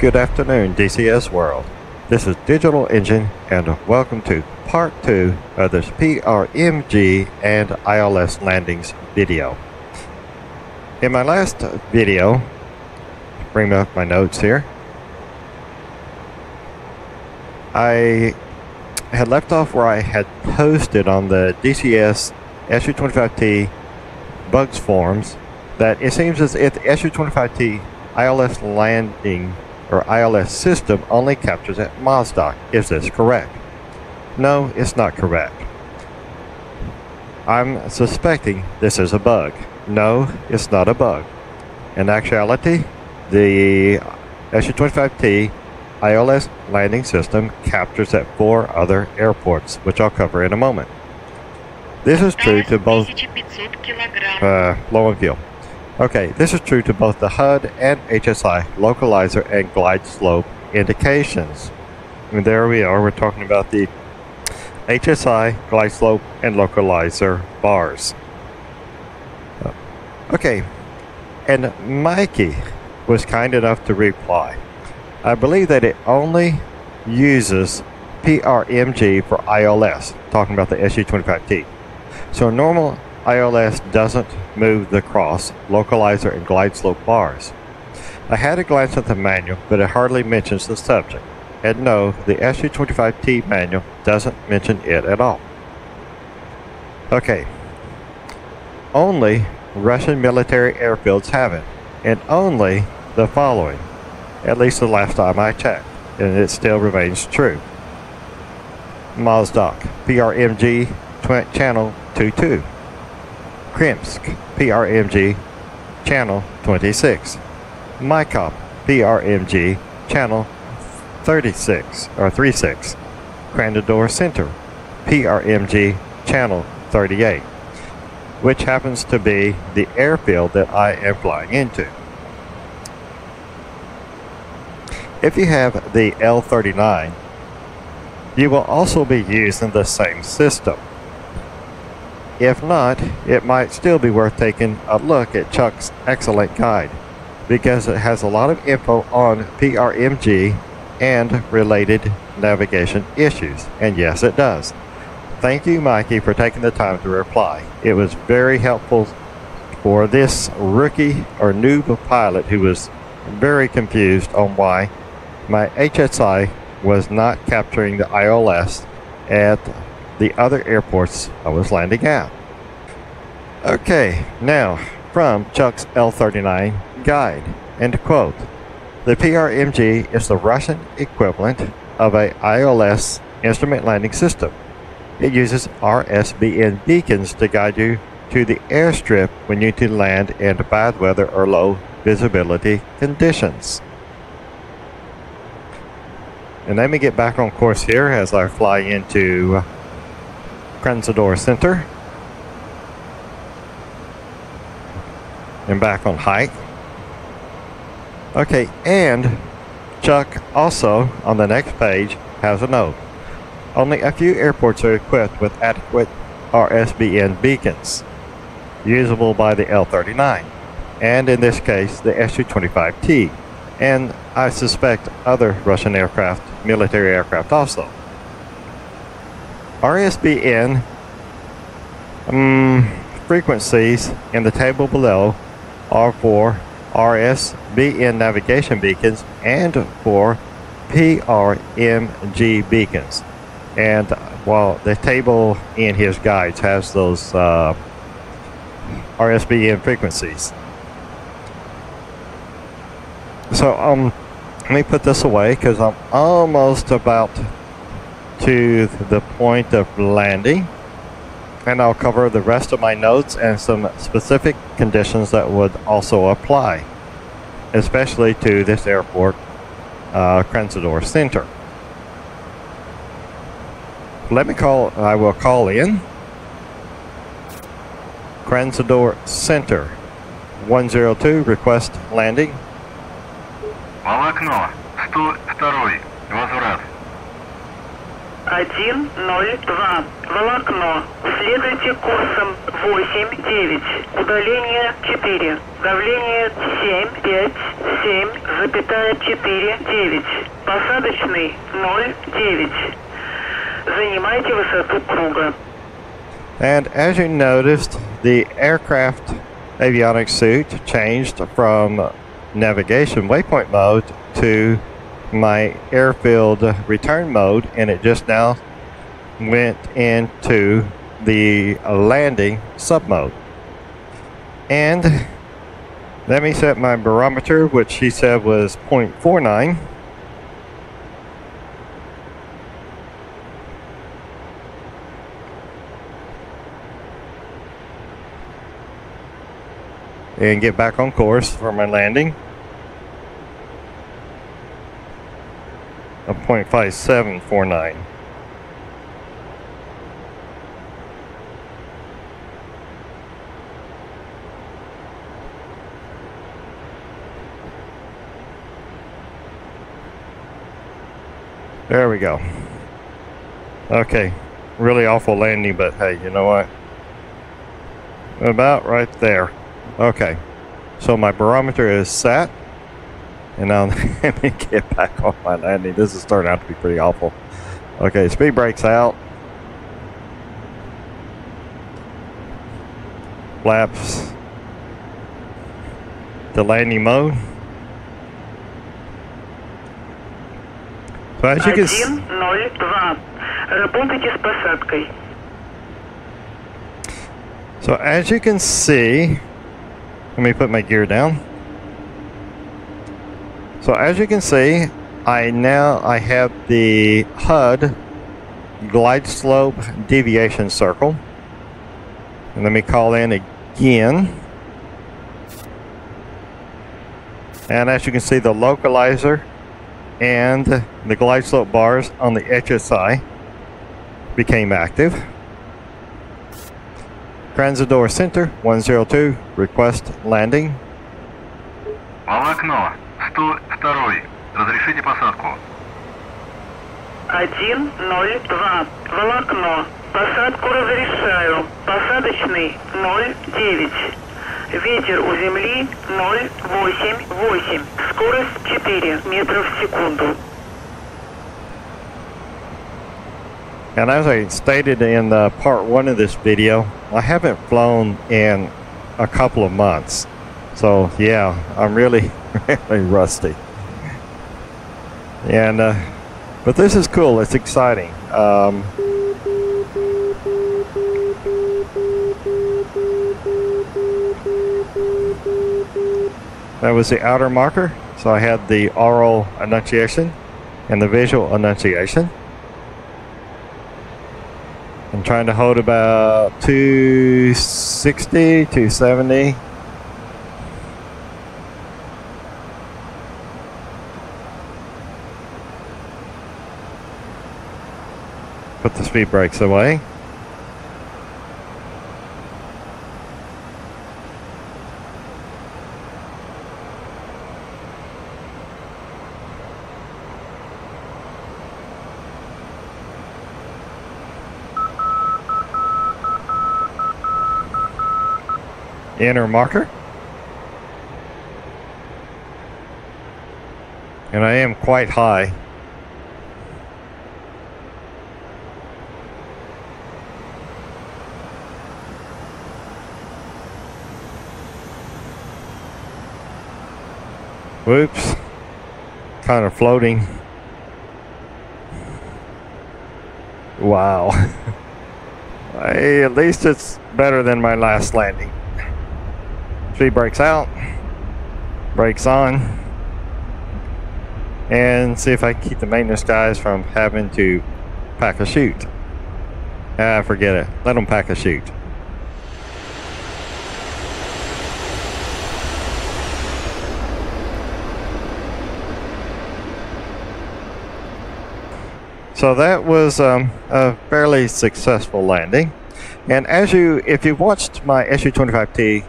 Good afternoon, DCS World. This is Digital Engine, and welcome to Part 2 of this PRMG and ILS landings video. In my last video, bring up my notes here, I had left off where I had posted on the DCS SU-25T bugs forums that it seems as if the SU-25T ILS landing or ILS system only captures at MOSDOC. Is this correct? No, it's not correct. I'm suspecting this is a bug. No, it's not a bug. In actuality, the SU-25T ILS landing system captures at 4 other airports, which I'll cover in a moment. This is true to both low and fuel. Okay, this is true to both the HUD and HSI localizer and glide slope indications. And there we are, we're talking about the HSI, glide slope, and localizer bars. Okay, and Mikey was kind enough to reply. I believe that it only uses PRMG for ILS, talking about the SU-25T. So normal ILS doesn't move the cross, localizer, and glide slope bars. I had a glance at the manual, but it hardly mentions the subject. And no, the SU-25T manual doesn't mention it at all. Okay. Only Russian military airfields have it, and only the following, at least the last time I checked, and it still remains true. MOSDOC, PRMG channel 22. Krimsk, PRMG channel 26. MyCop, PRMG channel 36 or 36. Krasnodar Center, PRMG channel 38, which happens to be the airfield that I am flying into. If you have the L-39, you will also be using the same system. If not, it might still be worth taking a look at Chuck's excellent guide, because it has a lot of info on PRMG and related navigation issues. And yes, it does. Thank you, Mikey, for taking the time to reply. It was very helpful for this rookie or noob pilot who was very confused on why my HSI was not capturing the ILS at the other airports I was landing at. Okay, now from Chuck's L-39 guide, end quote. The PRMG is the Russian equivalent of a ILS instrument landing system. It uses RSBN beacons to guide you to the airstrip when you need to land in bad weather or low visibility conditions. And let me get back on course here as I fly into Krasnodar Center and back on height. Okay, and Chuck also on the next page has a note. Only a few airports are equipped with adequate RSBN beacons usable by the L-39, and in this case the SU-25T, and I suspect other Russian aircraft, military aircraft also. RSBN frequencies in the table below are for RSBN navigation beacons and for PRMG beacons. And while the table in his guides has those RSBN frequencies. So let me put this away because I'm almost about to the point of landing, and I'll cover the rest of my notes and some specific conditions that would also apply, especially to this airport, Krasnodar Center. I will call in Krasnodar Center 102, request landing. В окно, 102, возврат. 102. Волокно. Следуйте курсом 8-9. Удаление 4. Давление 7,5,7,4,9. Посадочный 0,9. Занимайте высоту круга. And as you noticed, the aircraft avionics suit changed from navigation waypoint mode to my airfield return mode, and it just now went into the landing sub mode. And let me set my barometer, which she said was 0.49. And get back on course for my landing of 0.5749. There we go. Okay, really awful landing, but hey, you know what? About right there. Okay, so my barometer is set, and now let me get back on my landing. This is starting out to be pretty awful. Okay, speed brakes out. Flaps to landing mode. So as you can see, 102. Работайте с посадкой. So as you can see, let me put my gear down. So as you can see, I have the HUD glide slope deviation circle. And let me call in again. And as you can see, the localizer and the glide slope bars on the HSI became active. Transitdoor center 102, request landing. Волокно 102. Разрешите посадку. 102. Волокно. Посадку разрешаю. Посадочный 0,9. Ветер у земли 0,88. Скорость 4 метров в секунду. And as I stated in part one of this video, I haven't flown in a couple of months. So yeah, I'm really, really rusty. And, but this is cool, it's exciting. That was the outer marker. So I had the oral enunciation and the visual enunciation. I'm trying to hold about 260, 270. Put the speed brakes away. Inner marker, and I am quite high. Whoops, kind of floating. Wow. Hey, at least it's better than my last landing. Speed brakes out, brakes on, and see if I can keep the maintenance guys from having to pack a chute. Forget it. Let them pack a chute. So that was a fairly successful landing. And if you watched my SU-25T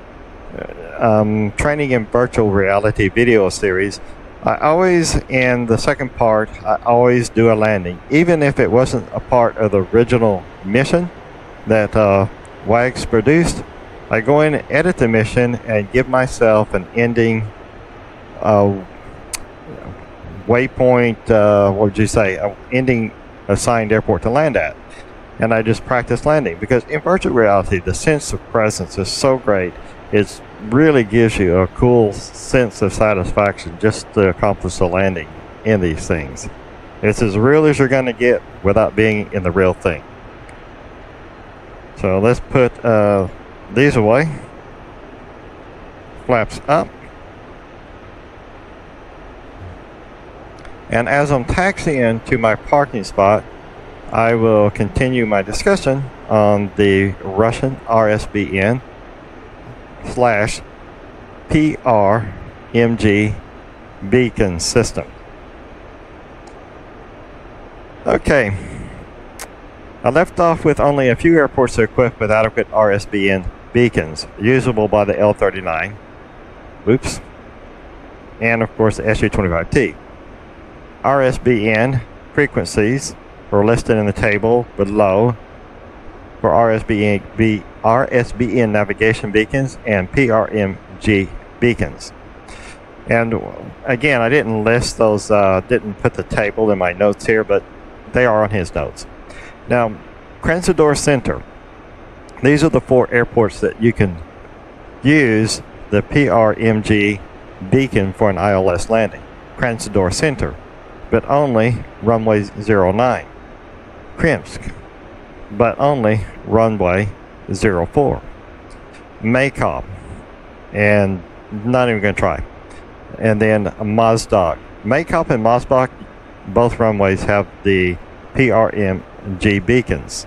training in virtual reality video series, I always, in the second part, I always do a landing. Even if it wasn't a part of the original mission that WAGS produced, I go in and edit the mission and give myself an ending waypoint, what would you say, ending assigned airport to land at. And I just practice landing, because in virtual reality, the sense of presence is so great. It really gives you a cool sense of satisfaction just to accomplish a landing in these things. It's as real as you're going to get without being in the real thing. So let's put these away. Flaps up. And as I'm taxiing to my parking spot, I will continue my discussion on the Russian RSBN / PRMG beacon system. Okay, I left off with only a few airports equipped with adequate RSBN beacons, usable by the L-39, oops, and of course the SU-25T. RSBN frequencies are listed in the table below for RSBN navigation beacons and PRMG beacons. And again, I didn't list those, didn't put the table in my notes here, but they are on his notes. Now, Krasnodar Center. These are the 4 airports that you can use the PRMG beacon for an ILS landing. Krasnodar Center, but only runway 09. Krimsk, but only runway 04. Maykop, and not even going to try. And then Mozdok. Maykop and Mozdok, both runways have the PRMG beacons.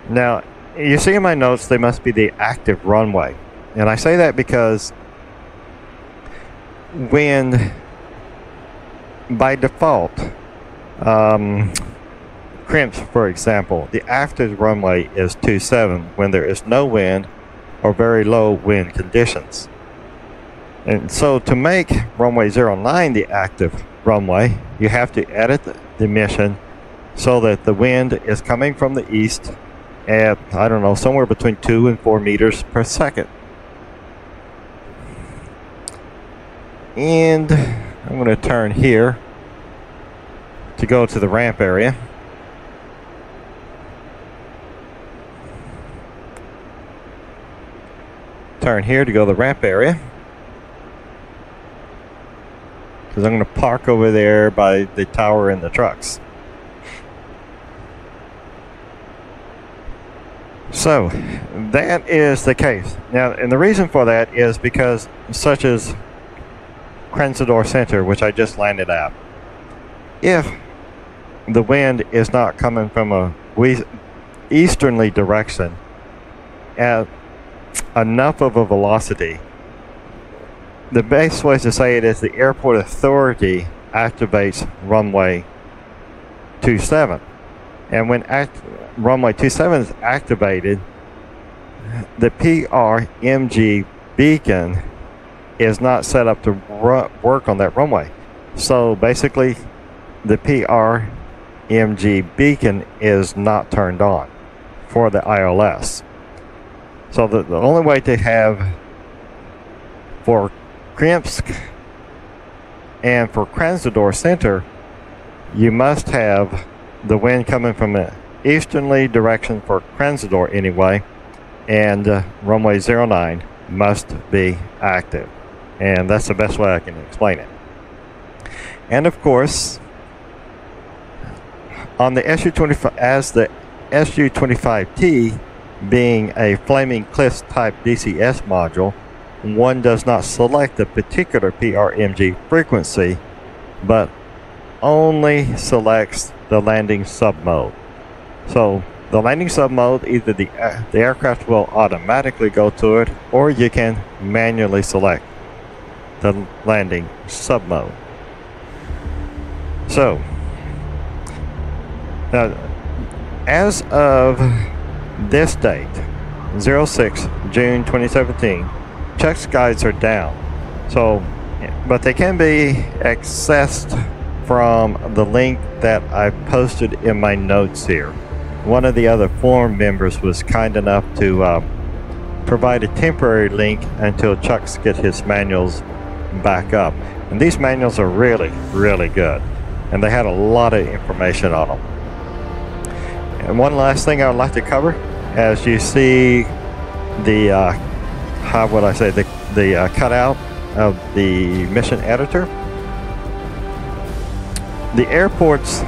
Now, you see in my notes they must be the active runway. And I say that because when, by default, Krimsk, for example, the active runway is 27 when there is no wind or very low wind conditions. And so to make runway 09 the active runway, you have to edit the mission so that the wind is coming from the east at, I don't know, somewhere between 2 and 4 meters per second. And I'm going to turn here to go to the ramp area. Turn here to go to the ramp area, because I'm going to park over there by the tower and the trucks. So that is the case. Now, and the reason for that is because, such as Krasnodar Center, which I just landed at, if the wind is not coming from a easterly direction at enough of a velocity, the best way to say it is the airport authority activates runway 27. And when runway 27 is activated, the PRMG beacon is not set up to work on that runway. So basically, the PRMG beacon is not turned on for the ILS. So the only way to have for Krimsk and for Krasnodar Center, you must have the wind coming from an easterly direction for Krasnodar anyway, and runway 09 must be active. And that's the best way I can explain it. And of course, on the SU-25, as the SU-25T being a Flaming Cliffs type DCS module, one does not select the particular PRMG frequency, but only selects the landing submode. So the landing submode, either the aircraft will automatically go to it, or you can manually select the landing submode. So now, as of this date, 06 June 2017, check guides are down. So but they can be accessed from the link that I posted in my notes here. One of the other forum members was kind enough to provide a temporary link until Chuck's get his manuals back up. And these manuals are really, really good. And they had a lot of information on them. And one last thing I would like to cover, as you see the, how would I say, the cutout of the mission editor. The airports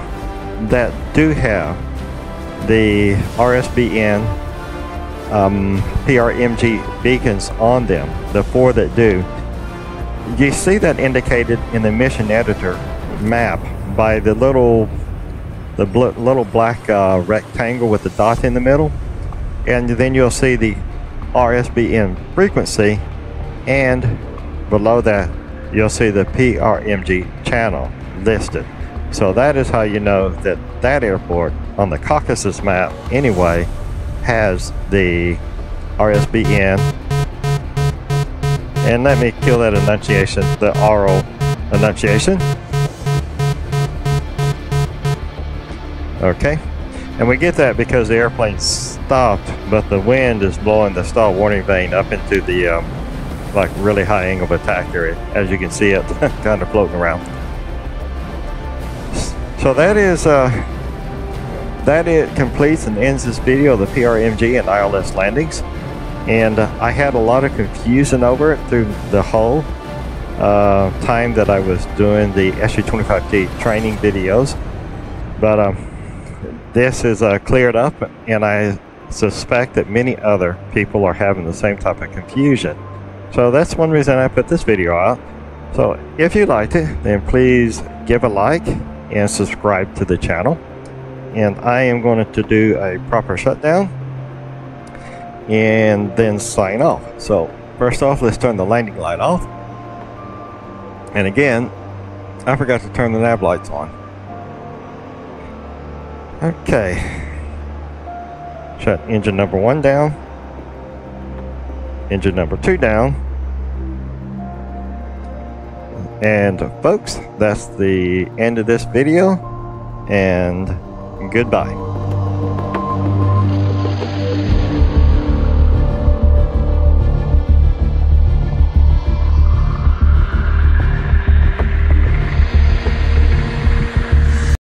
that do have the RSBN PRMG beacons on them, the 4 that do, you see that indicated in the mission editor map by the little black rectangle with the dot in the middle, and then you'll see the RSBN frequency, and below that you'll see the PRMG channel listed. So that is how you know that that airport on the Caucasus map anyway has the RSBN. And let me kill that enunciation, the oral enunciation. Okay, and we get that because the airplane stopped, but the wind is blowing the stall warning vane up into the like really high angle of attack area. As you can see it kind of floating around. So that is that it completes and ends this video of the PRMG and ILS landings. And I had a lot of confusion over it through the whole time that I was doing the SU-25T training videos. But this is cleared up, and I suspect that many other people are having the same type of confusion. So that's one reason I put this video out. So if you liked it, then please give a like and subscribe to the channel. And I am going to do a proper shutdown and then sign off. So first off, let's turn the landing light off. And again, I forgot to turn the nav lights on. Okay, shut engine number 1 down, engine number 2 down, and folks, that's the end of this video, and goodbye.